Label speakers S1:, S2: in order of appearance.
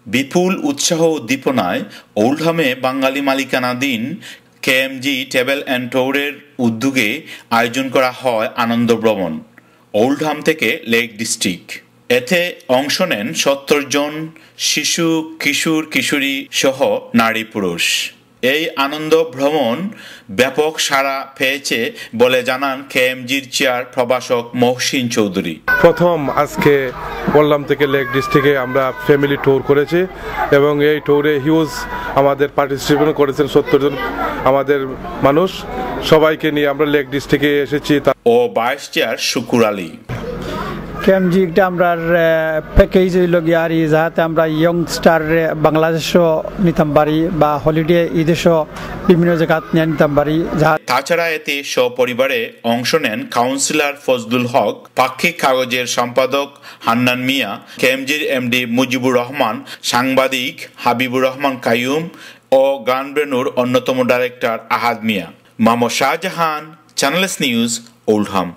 S1: বিপুল উৎসাহ উদ্দীপনায় ওল্ডহামে বাঙালি মালিকানাধীন কেএমজি ট্রাভেল অ্যান্ড ট্যুরের উদ্যোগে আয়োজন করা হয় আনন্দ ভ্রমণ ওল্ডহাম থেকে লেক ডিস্ট্রিক্ট। এতে অংশ নেন ৭০ জন শিশু, কিশোর, কিশোরী সহ নারী পুরুষ। এই আনন্দ ভ্রমণ ব্যাপক সাড়া পেয়েছে বলে জানান কেএমজির চেয়ার প্রভাষক মহসিন চৌধুরী।
S2: প্রথম আজকে ওল্ডহাম থেকে লেক ডিস্ট্রিক্টে আমরা ফ্যামিলি ট্যুর করেছি এবং এই ট্যুরে হিউজ আমাদের পার্টিসিপেট করেছেন ৭০ জন আমাদের মানুষ। সবাইকে নিয়ে আমরা লেক ডিস্ট্রিক্টে এসেছি।
S1: ও ভাইস চেয়ার শুকুর আলী।
S3: কেএমজি একটা আমরা প্যাকেজ হইল গিয়ে আর যাতে আমরা ইয়ংস্টার বাংলাদেশও নিতাম পারি বা হলিডে ঈদেশও বিভিন্ন জায়গা নিয়ে নিতাম পারি।
S1: তাছাড়া এতে সপরিবারে অংশ নেন কাউন্সিলর ফজলুল হক, পাক্ষিক কাগজের সম্পাদক হান্নান মিয়া, কেএমজির এমডি মুজিবুর রহমান, সাংবাদিক হাবিবুর রহমান কাইয়ুম ও গানবেনুর অন্যতম ডাইরেক্টর আহাদ মিয়া। মামা শাহজাহান, চ্যানেলস নিউজ, ওল্ডহাম।